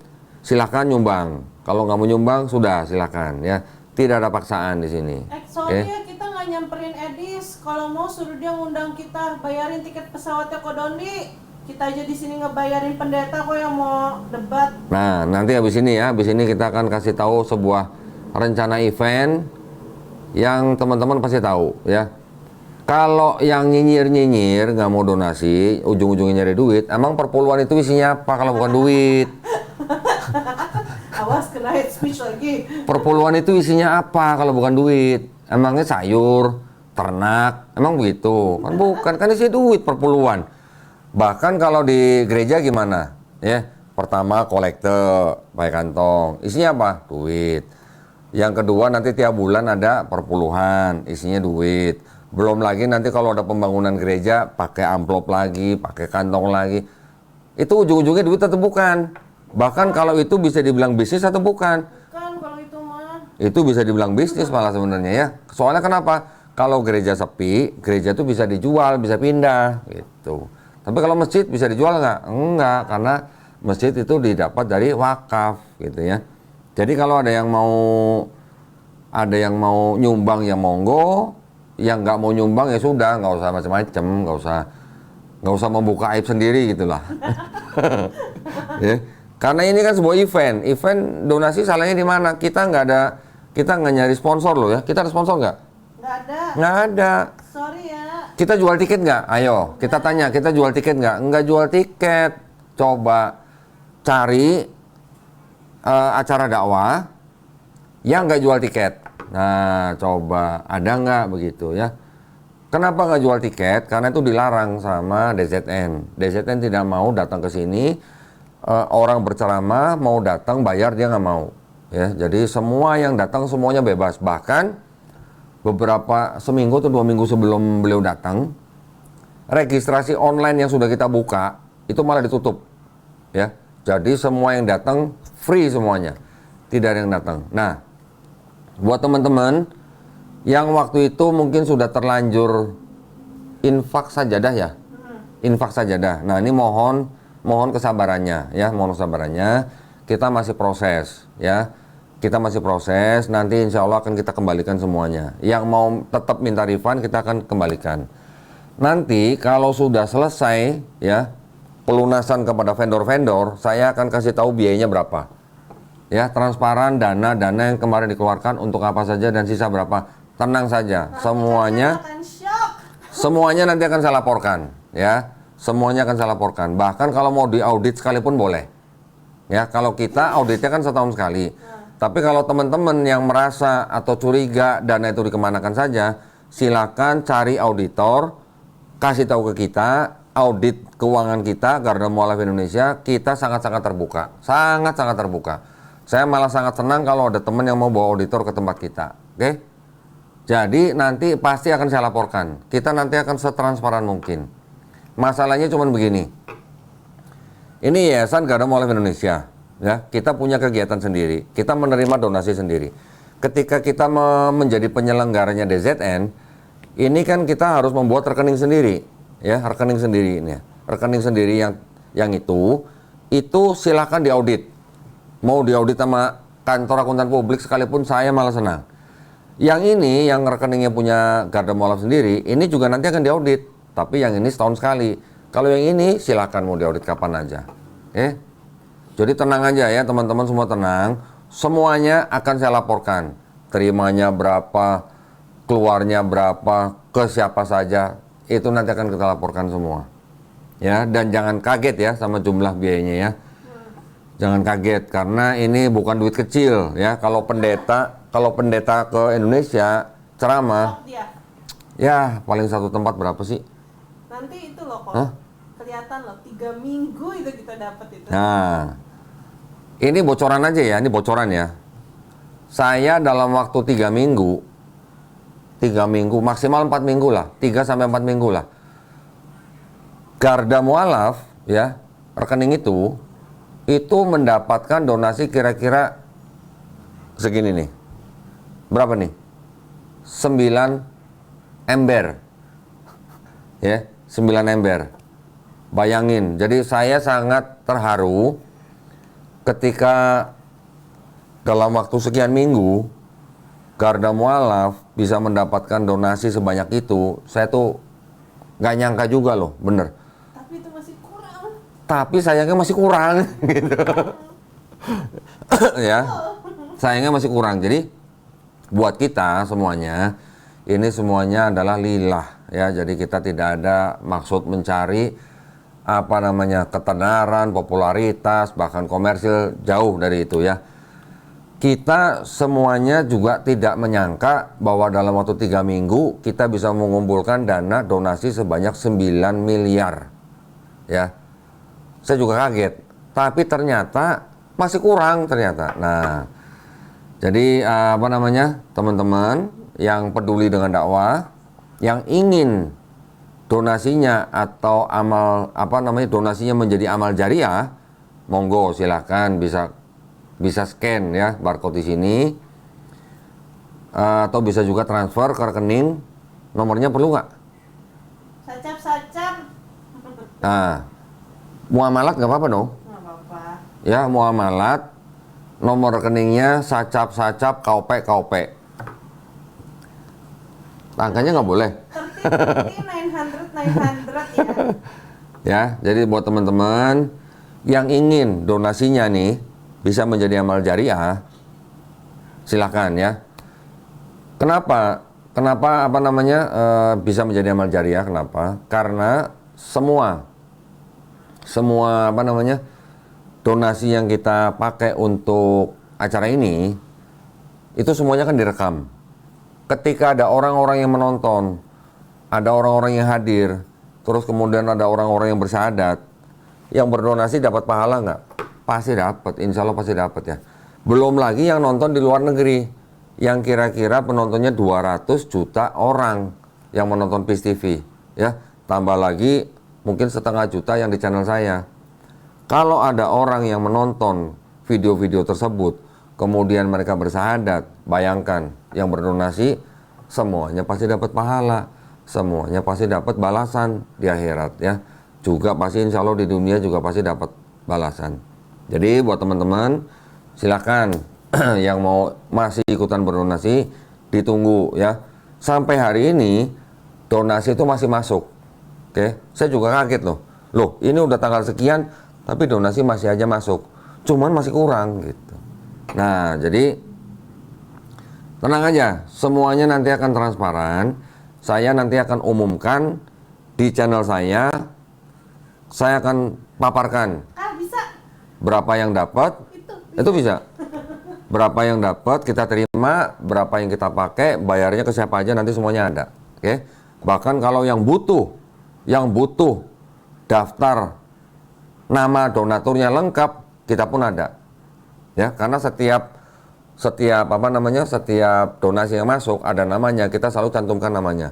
silahkan nyumbang. Kalau nggak mau nyumbang, sudah silahkan ya. Tidak ada paksaan di sini. Soalnya kita nggak nyamperin Edis, kalau mau suruh dia ngundang kita, bayarin tiket pesawatnya Ko Dondi. Kita aja di sini ngebayarin pendeta kok yang mau debat. Nah, nanti habis ini kita akan kasih tahu sebuah rencana event yang teman-teman pasti tahu ya. Kalau yang nyinyir nggak mau donasi, ujung-ujungnya nyari duit, emang perpuluhan itu isinya apa kalau bukan duit? Awas kena hate speech lagi. Perpuluhan itu isinya apa kalau bukan duit? Emangnya sayur, ternak, emang begitu? Kan bukan, kan isi duit perpuluhan. Bahkan kalau di gereja gimana? Ya, pertama kolekte, pakai kantong, isinya apa? Duit. Yang kedua nanti tiap bulan ada perpuluhan, isinya duit. Belum lagi nanti kalau ada pembangunan gereja pakai amplop lagi, pakai kantong lagi. Itu ujung-ujungnya duit atau bukan? Bahkan kalau itu bisa dibilang bisnis atau bukan? Bukan kalau itu mah. Itu bisa dibilang bisnis malah sebenarnya ya. Soalnya kenapa? Kalau gereja sepi, gereja itu bisa dijual, bisa pindah gitu. Tapi kalau masjid bisa dijual nggak? Enggak, karena masjid itu didapat dari wakaf gitu ya. Jadi kalau ada yang mau nyumbang ya monggo, yang nggak mau nyumbang ya sudah, nggak usah macam-macam, nggak usah membuka aib sendiri gitulah. Ya. Karena ini kan sebuah event donasi salahnya di mana? Kita nggak nyari sponsor loh ya. Kita ada sponsor nggak? Nggak ada. Sorry ya. Kita jual tiket nggak? Ayo, kita tanya, kita jual tiket nggak? Nggak jual tiket. Coba cari acara dakwah yang nggak jual tiket. Nah, coba ada nggak begitu ya? Kenapa nggak jual tiket? Karena itu dilarang sama DZN. DZN tidak mau datang ke sini. Orang berceramah mau datang bayar dia nggak mau. Ya, jadi semua yang datang semuanya bebas. Bahkan beberapa seminggu atau 2 minggu sebelum beliau datang, registrasi online yang sudah kita buka itu malah ditutup. Ya, jadi semua yang datang free semuanya, tidak ada yang datang. Nah, buat teman-teman yang waktu itu mungkin sudah terlanjur infak sajadah ya, infak sajadah. Nah, ini mohon kesabarannya ya, mohon kesabarannya. Kita masih proses ya, kita masih proses. Nanti insya Allah akan kita kembalikan semuanya. Yang mau tetap minta refund kita akan kembalikan. Nanti kalau sudah selesai ya pelunasan kepada vendor-vendor, saya akan kasih tahu biayanya berapa. Ya, transparan dana yang kemarin dikeluarkan untuk apa saja dan sisa berapa. Tenang saja, semuanya nanti akan saya laporkan ya. Semuanya akan saya laporkan. Bahkan kalau mau diaudit sekalipun boleh. Ya, kalau kita auditnya kan setahun sekali. Tapi kalau teman-teman yang merasa atau curiga dana itu dikemanakan saja, silakan cari auditor, kasih tahu ke kita, audit keuangan kita, Garda Mualaf Indonesia, kita sangat-sangat terbuka. Sangat-sangat terbuka. Saya malah sangat senang kalau ada teman yang mau bawa auditor ke tempat kita. Oke? Jadi nanti pasti akan saya laporkan. Kita nanti akan setransparan mungkin. Masalahnya cuma begini. Ini Yayasan Garda Mualaf Indonesia, ya. Kita punya kegiatan sendiri. Kita menerima donasi sendiri. Ketika kita menjadi penyelenggaranya DZN, ini kan kita harus membuat rekening sendiri, ya, rekening sendiri ini. Ya. Rekening sendiri yang itu silakan diaudit. Mau diaudit sama kantor akuntan publik sekalipun saya malah senang. Yang ini yang rekeningnya punya Garda Mualaf sendiri, ini juga nanti akan diaudit. Tapi yang ini setahun sekali. Kalau yang ini silakan mau diaudit kapan aja. Jadi tenang aja ya teman-teman, semua tenang. Semuanya akan saya laporkan. Terimanya berapa, keluarnya berapa, ke siapa saja. Itu nanti akan kita laporkan semua. Ya, dan jangan kaget ya sama jumlah biayanya ya. Jangan kaget karena ini bukan duit kecil ya. Kalau pendeta ke Indonesia ceramah, ya paling satu tempat berapa sih? Nanti itu loh kok, kelihatan loh 3 minggu itu kita dapat itu. Nah, ini bocoran aja ya, ini bocoran ya. Saya dalam waktu 3 minggu, maksimal 4 minggu lah, 3-4 minggu lah. Garda Mualaf ya, rekening itu mendapatkan donasi kira-kira segini nih. Berapa nih? 9 ember. Ya, 9 ember. Bayangin, jadi saya sangat terharu ketika dalam waktu sekian minggu Garda Mualaf bisa mendapatkan donasi sebanyak itu, saya tuh nggak nyangka juga loh, bener. Tapi itu masih kurang. Tapi sayangnya masih kurang, gitu. Ya, sayangnya masih kurang. Jadi buat kita semuanya, ini semuanya adalah lillah, ya. Jadi kita tidak ada maksud mencari apa namanya ketenaran, popularitas, bahkan komersil, jauh dari itu ya. Kita semuanya juga tidak menyangka bahwa dalam waktu 3 minggu kita bisa mengumpulkan dana donasi sebanyak 9 miliar. Ya. Saya juga kaget. Tapi ternyata masih kurang ternyata. Nah, jadi apa namanya? Teman-teman yang peduli dengan dakwah, yang ingin donasinya atau amal apa namanya donasinya menjadi amal jariah, monggo silahkan bisa scan ya barcode di sini, atau bisa juga transfer ke rekening. Nomornya perlu nggak? Sacap. Nah, muamalat nggak apa-apa dong? Nggak apa-apa. Ya, muamalat, nomor rekeningnya sacap kaupe. Angkanya nggak boleh. 900 ya. Ya, jadi buat teman-teman yang ingin donasinya nih bisa menjadi amal jariah, silakan ya. Kenapa apa namanya bisa menjadi amal jariah? Kenapa? Karena semua apa namanya donasi yang kita pakai untuk acara ini itu semuanya kan direkam. Ketika ada orang-orang yang menonton, ada orang-orang yang hadir, terus kemudian ada orang-orang yang bersyahadat, yang berdonasi dapat pahala nggak? Pasti dapat, insya Allah pasti dapat ya. Belum lagi yang nonton di luar negeri, yang kira-kira penontonnya 200 juta orang yang menonton PIS TV, ya. Tambah lagi mungkin 1,5 juta yang di channel saya. Kalau ada orang yang menonton video-video tersebut, kemudian mereka bersyahadat, bayangkan yang berdonasi semuanya pasti dapat pahala, semuanya pasti dapat balasan di akhirat ya. Juga pasti insya Allah di dunia juga pasti dapat balasan. Jadi buat teman-teman silakan yang mau masih ikutan berdonasi ditunggu ya. Sampai hari ini donasi itu masih masuk. Oke, saya juga kaget loh. Loh, ini udah tanggal sekian tapi donasi masih aja masuk. Cuman masih kurang gitu. Nah, jadi tenang aja, semuanya nanti akan transparan. Saya nanti akan umumkan di channel saya. Saya akan paparkan Bisa. berapa yang dapat. Itu bisa. Berapa yang dapat kita terima, berapa yang kita pakai, bayarnya ke siapa aja nanti semuanya ada. Oke. Bahkan kalau yang butuh daftar nama donaturnya lengkap, kita pun ada. Ya, karena setiap donasi yang masuk ada namanya, kita selalu cantumkan namanya.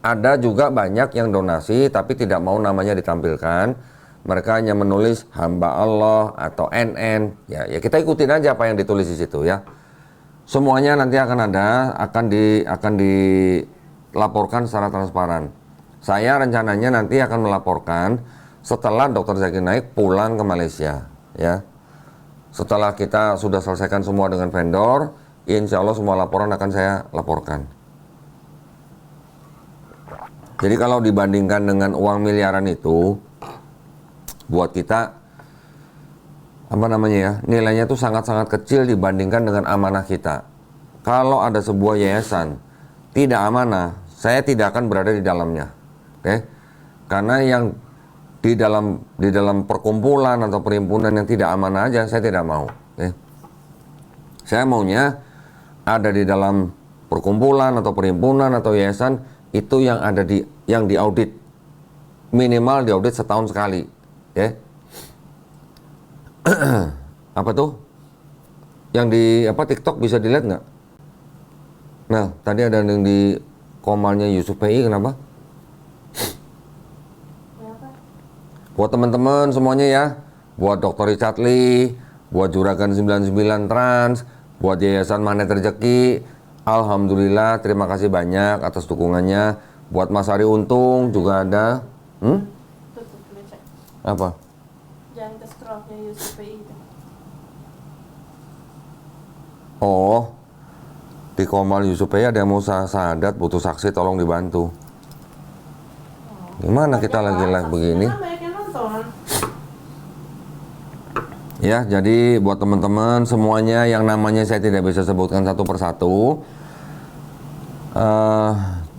Ada juga banyak yang donasi tapi tidak mau namanya ditampilkan. Mereka hanya menulis hamba Allah atau NN. Ya kita ikutin aja apa yang ditulis di situ ya. Semuanya nanti akan akan dilaporkan secara transparan. Saya rencananya nanti akan melaporkan setelah Dr. Zakir Naik pulang ke Malaysia ya. Setelah kita sudah selesaikan semua dengan vendor, insya Allah semua laporan akan saya laporkan. Jadi kalau dibandingkan dengan uang miliaran itu, buat kita apa namanya ya, nilainya itu sangat-sangat kecil dibandingkan dengan amanah kita. Kalau ada sebuah yayasan tidak amanah, saya tidak akan berada di dalamnya. Oke? Karena yang di dalam perkumpulan atau perhimpunan yang tidak amanah aja saya tidak mau. Saya maunya ada di dalam perkumpulan atau perhimpunan atau yayasan itu yang diaudit, minimal diaudit setahun sekali. Apa tuh? Yang di TikTok bisa dilihat nggak? Nah tadi ada yang di komalnya Yusuf PI, kenapa? Buat teman-teman semuanya ya, buat Dr. Richard Lee, buat Juragan 99 Trans, buat Yayasan Magnet Rezeki, alhamdulillah terima kasih banyak atas dukungannya. Buat Mas Ari Untung juga ada. Tutup dulu, cek. Apa? Jangan ke scrollnya Yusuf PI itu. Oh, di di Komal Yusupaya ada yang mau sahadat, butuh saksi, tolong dibantu. Gimana kita lagi live begini? Kan banyak yang nonton. Ya, jadi buat teman-teman semuanya yang namanya saya tidak bisa sebutkan satu persatu,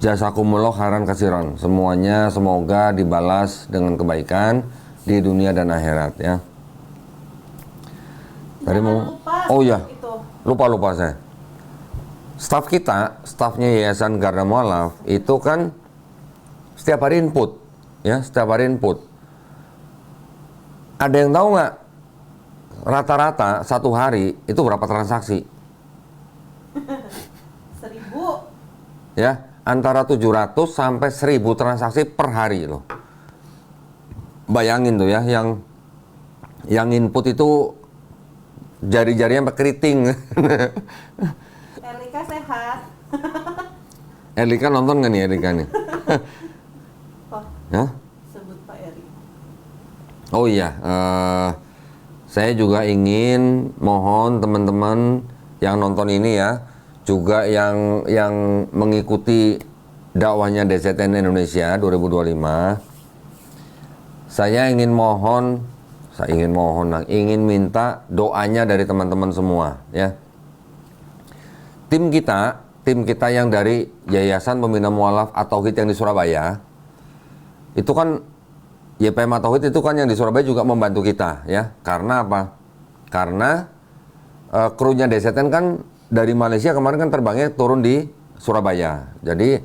jazakumullah khairan katsiran. Semuanya semoga dibalas dengan kebaikan di dunia dan akhirat ya. Tadi Jangan mau, lupa oh iya, itu. lupa saya. Staf kita, stafnya Yayasan Garda Mualaf itu kan setiap hari input, ya, setiap hari input. Ada yang tahu nggak? Rata-rata satu hari itu berapa transaksi? 1000. Ya, antara 700 sampai 1000 transaksi per hari loh. Bayangin tuh ya, yang input itu jari-jarinya sampai keriting. Elika sehat. Erlika nonton nggak nih Erlika nih? Oh, Ya? sebut Pak Eri. Oh iya, saya juga ingin mohon teman-teman yang nonton ini ya, juga yang mengikuti dakwahnya DZN Indonesia 2025. Saya ingin minta doanya dari teman-teman semua ya. Tim kita yang dari Yayasan Pembina Mualaf At-Tauhid yang di Surabaya, itu kan YPM At-Tauhid itu kan yang di Surabaya juga membantu kita ya. Karena apa? Karena krunya DZN kan dari Malaysia kemarin kan terbangnya turun di Surabaya. Jadi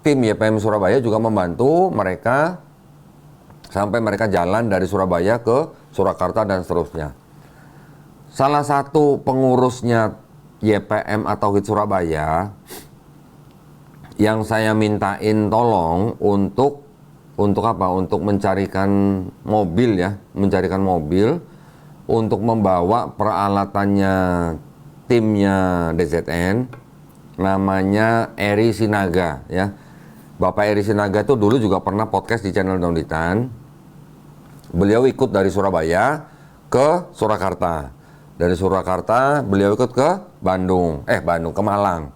tim YPM Surabaya juga membantu mereka sampai mereka jalan dari Surabaya ke Surakarta dan seterusnya. Salah satu pengurusnya YPM At-Tauhid Surabaya yang saya mintain tolong untuk apa? Untuk mencarikan mobil ya, mencarikan mobil untuk membawa peralatannya timnya DZN, namanya Eri Sinaga ya. Bapak Eri Sinaga itu dulu juga pernah podcast di channel Daunitan. Beliau ikut dari Surabaya ke Surakarta. Dari Surakarta beliau ikut ke ke Malang.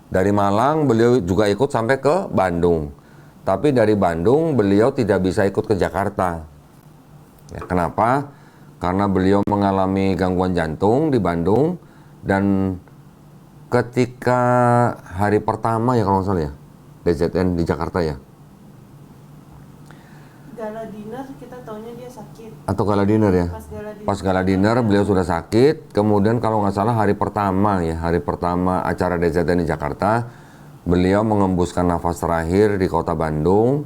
Dari Malang beliau juga ikut sampai ke Bandung. Tapi dari Bandung beliau tidak bisa ikut ke Jakarta. Ya, kenapa? Karena beliau mengalami gangguan jantung di Bandung dan ketika hari pertama ya kalau nggak salah ya DZN di Jakarta ya. Gala dinner kita taunya dia sakit. Atau gala dinner ya? Pas gala dinner beliau sudah sakit. Kemudian kalau nggak salah hari pertama acara DZN di Jakarta, beliau mengembuskan nafas terakhir di kota Bandung.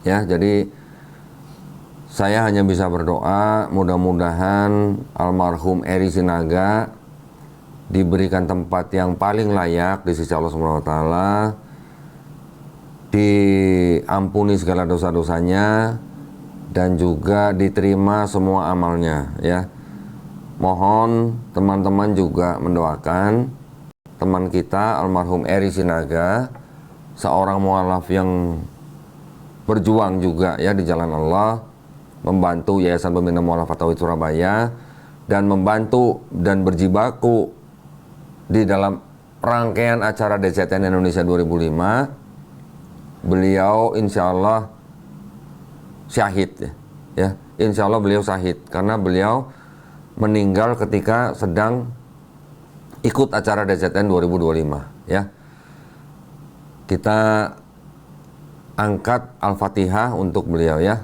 Ya, jadi saya hanya bisa berdoa mudah-mudahan almarhum Eri Sinaga diberikan tempat yang paling layak di sisi Allah Subhanahu wa taala, diampuni segala dosa-dosanya dan juga diterima semua amalnya ya. Mohon teman-teman juga mendoakan teman kita almarhum Eri Sinaga, seorang mualaf yang berjuang juga ya di jalan Allah, membantu Yayasan Pembina Mualaf At-Tauhid Surabaya dan membantu dan berjibaku di dalam rangkaian acara DZN Indonesia 2005. Beliau insya Allah syahid ya. Insya Allah beliau syahid karena beliau meninggal ketika sedang ikut acara DZN 2025 ya. Kita angkat Al-Fatihah untuk beliau ya.